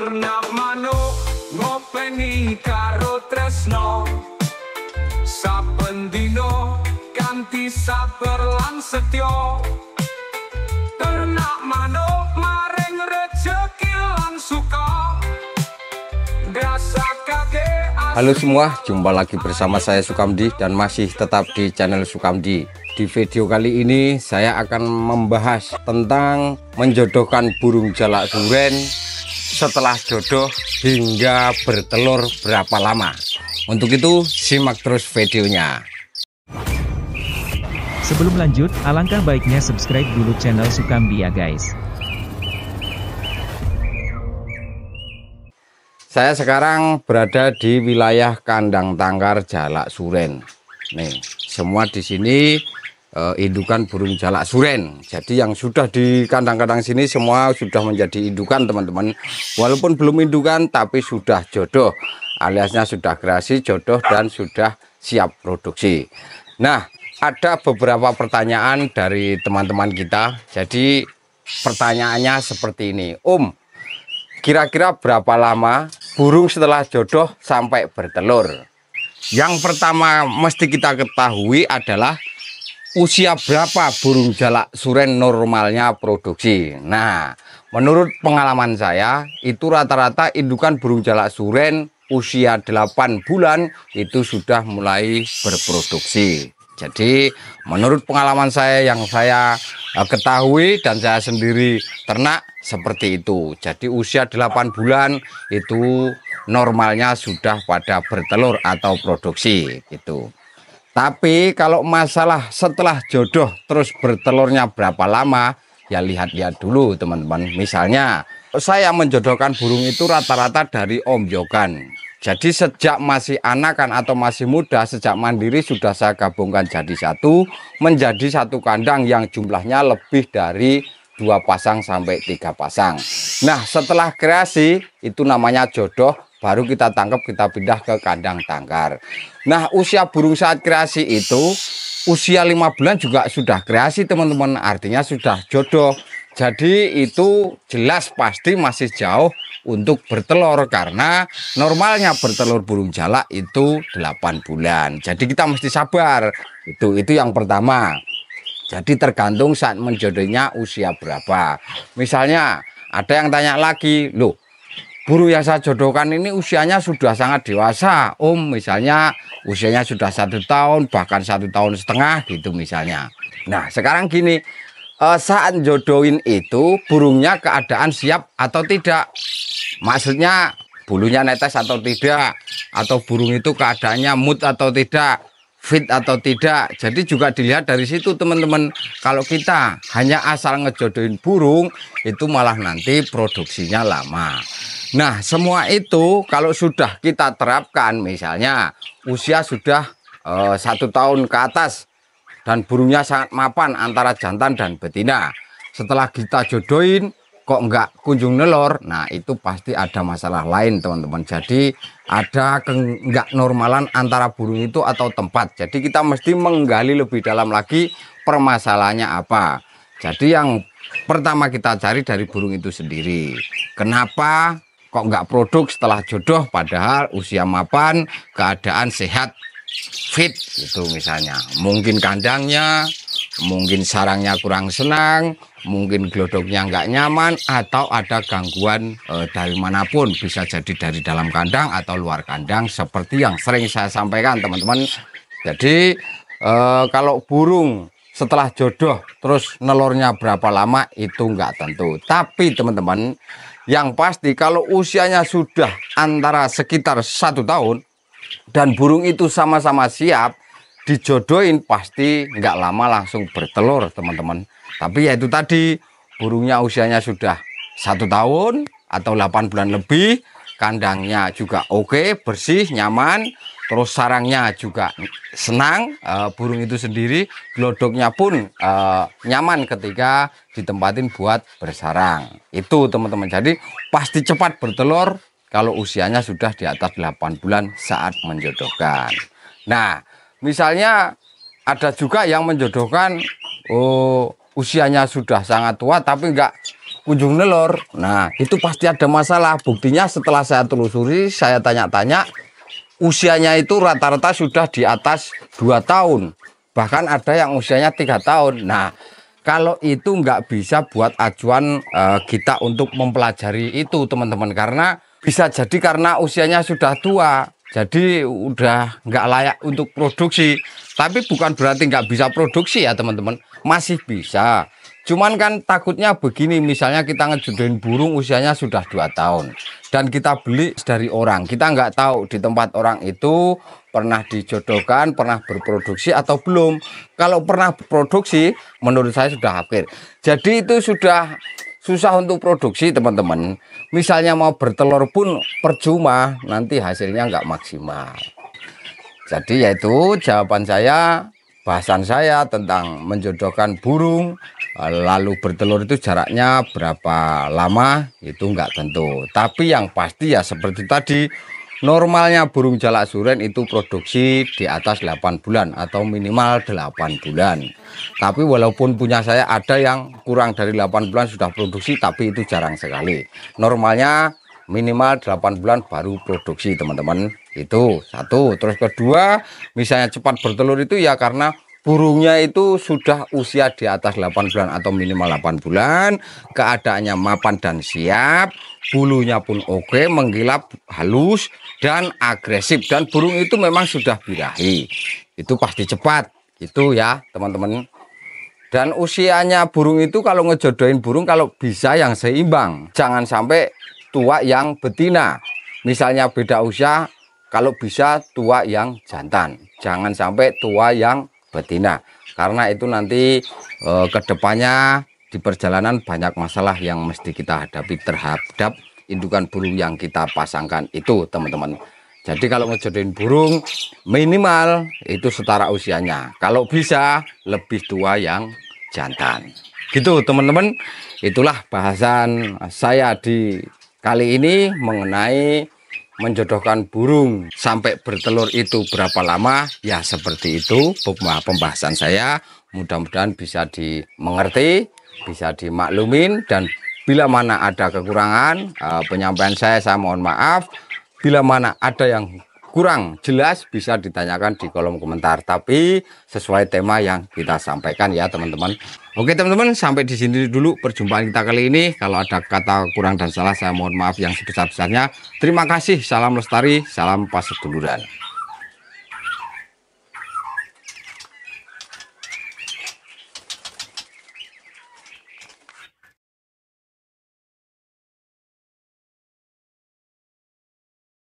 Ternak manuk ngopeni karo tresno, saben dino kanthi sabar lan setya. Ternak manuk maring rejeki lan suka. Halo semua, jumpa lagi bersama saya Sukamdi dan masih tetap di channel Sukamdi. Di video kali ini saya akan membahas tentang menjodohkan burung jalak suren setelah jodoh hingga bertelur berapa lama. Untuk itu simak terus videonya. Sebelum lanjut, alangkah baiknya subscribe dulu channel Sukamdi ya guys. Saya sekarang berada di wilayah kandang tangkar jalak suren. Nih, semua di sini indukan burung jalak suren. Jadi yang sudah di kandang-kandang sini semua sudah menjadi indukan teman-teman. Walaupun belum indukan tapi sudah jodoh, aliasnya sudah kreasi, jodoh dan sudah siap produksi. Nah, ada beberapa pertanyaan dari teman-teman kita. Jadi pertanyaannya seperti ini, Om, kira-kira berapa lama burung setelah jodoh sampai bertelur? Yang pertama mesti kita ketahui adalah usia berapa burung jalak suren normalnya produksi. Nah, menurut pengalaman saya itu rata-rata indukan burung jalak suren usia 8 bulan itu sudah mulai berproduksi. Jadi menurut pengalaman saya yang saya ketahui dan saya sendiri ternak seperti itu. Jadi usia 8 bulan itu normalnya sudah pada bertelur atau produksi gitu. Tapi kalau masalah setelah jodoh terus bertelurnya berapa lama, ya lihat-lihat dulu teman-teman. Misalnya saya menjodohkan burung itu rata-rata dari ombyokan. Jadi sejak masih anakan atau masih muda, sejak mandiri sudah saya gabungkan jadi satu, menjadi satu kandang yang jumlahnya lebih dari 2 pasang sampai 3 pasang. Nah, setelah kreasi itu namanya jodoh, baru kita tangkap, kita pindah ke kandang tangkar. Nah, usia burung saat kreasi itu usia 5 bulan juga sudah kreasi teman-teman, artinya sudah jodoh. Jadi itu jelas pasti masih jauh untuk bertelur karena normalnya bertelur burung jalak itu 8 bulan. Jadi kita mesti sabar. Itu yang pertama. Jadi tergantung saat menjodohnya usia berapa. Misalnya ada yang tanya lagi, loh, burung yang saya jodohkan ini usianya sudah sangat dewasa, Om. Misalnya usianya sudah 1 tahun, bahkan 1,5 tahun gitu misalnya. Nah, sekarang gini. Saat jodohin itu burungnya keadaan siap atau tidak, maksudnya bulunya netes atau tidak, atau burung itu keadaannya mood atau tidak, fit atau tidak. Jadi juga dilihat dari situ teman-teman. Kalau kita hanya asal ngejodohin burung itu malah nanti produksinya lama. Nah, semua itu kalau sudah kita terapkan, misalnya usia sudah 1 tahun ke atas dan burungnya sangat mapan antara jantan dan betina. Setelah kita jodohin kok enggak kunjung nelor, nah itu pasti ada masalah lain teman-teman. Jadi ada enggak normalan antara burung itu atau tempat. Jadi kita mesti menggali lebih dalam lagi permasalahannya apa. Jadi yang pertama kita cari dari burung itu sendiri. Kenapa kok enggak produk setelah jodoh padahal usia mapan, keadaan sehat, fit itu misalnya. Mungkin kandangnya, mungkin sarangnya kurang senang, mungkin glodoknya nggak nyaman, atau ada gangguan dari manapun, bisa jadi dari dalam kandang atau luar kandang seperti yang sering saya sampaikan teman-teman. Jadi kalau burung setelah jodoh terus nelornya berapa lama itu nggak tentu. Tapi teman-teman yang pasti kalau usianya sudah antara sekitar 1 tahun dan burung itu sama-sama siap dijodohin, pasti nggak lama langsung bertelur teman-teman. Tapi ya itu tadi, burungnya usianya sudah 1 tahun atau 8 bulan lebih, kandangnya juga oke, bersih, nyaman, terus sarangnya juga senang, burung itu sendiri, glodoknya pun nyaman ketika ditempatin buat bersarang. Itu teman-teman, jadi pasti cepat bertelur kalau usianya sudah di atas 8 bulan saat menjodohkan. Nah, misalnya ada juga yang menjodohkan usianya sudah sangat tua tapi enggak kunjung nelor. Nah, itu pasti ada masalah. Buktinya setelah saya telusuri, saya tanya-tanya, usianya itu rata-rata sudah di atas 2 tahun. Bahkan ada yang usianya 3 tahun. Nah, kalau itu nggak bisa buat acuan kita untuk mempelajari itu, teman-teman. Karena bisa jadi karena usianya sudah tua, jadi udah nggak layak untuk produksi. Tapi bukan berarti nggak bisa produksi ya, teman-teman. Masih bisa. Cuman kan takutnya begini, misalnya kita ngejodohin burung usianya sudah 2 tahun. Dan kita beli dari orang. Kita nggak tahu di tempat orang itu pernah dijodohkan, pernah berproduksi atau belum. Kalau pernah berproduksi, menurut saya sudah akhir. Jadi itu sudah susah untuk produksi, teman-teman. Misalnya mau bertelur pun percuma, nanti hasilnya nggak maksimal. Jadi yaitu jawaban saya, bahasan saya tentang menjodohkan burung. Lalu bertelur itu jaraknya berapa lama, itu nggak tentu. Tapi yang pasti ya seperti tadi, normalnya burung jalak suren itu produksi di atas 8 bulan atau minimal 8 bulan. Tapi walaupun punya saya ada yang kurang dari 8 bulan sudah produksi, tapi itu jarang sekali. Normalnya minimal 8 bulan baru produksi, teman-teman. Itu satu. Terus kedua, misalnya cepat bertelur itu ya karena burungnya itu sudah usia di atas 8 bulan atau minimal 8 bulan, keadaannya mapan dan siap, bulunya pun oke, menggilap halus dan agresif, dan burung itu memang sudah birahi. Itu pasti cepat, itu ya teman-teman. Dan usianya burung itu kalau ngejodohin burung kalau bisa yang seimbang, jangan sampai tua yang betina. Misalnya beda usia, kalau bisa tua yang jantan, jangan sampai tua yang betina, karena itu nanti kedepannya di perjalanan banyak masalah yang mesti kita hadapi terhadap indukan burung yang kita pasangkan itu, teman-teman. Jadi kalau ngejodohin burung minimal itu setara usianya, kalau bisa lebih tua yang jantan, gitu teman-teman. Itulah bahasan saya di kali ini mengenai menjodohkan burung sampai bertelur itu berapa lama, ya seperti itu pembahasan saya. Mudah-mudahan bisa dimengerti, bisa dimaklumin, dan bila mana ada kekurangan penyampaian saya mohon maaf. Bila mana ada yang kurang jelas bisa ditanyakan di kolom komentar, tapi sesuai tema yang kita sampaikan ya teman-teman. Oke teman-teman, sampai di sini dulu perjumpaan kita kali ini. Kalau ada kata kurang dan salah saya mohon maaf yang sebesar-besarnya. Terima kasih, salam lestari, salam paseduluran.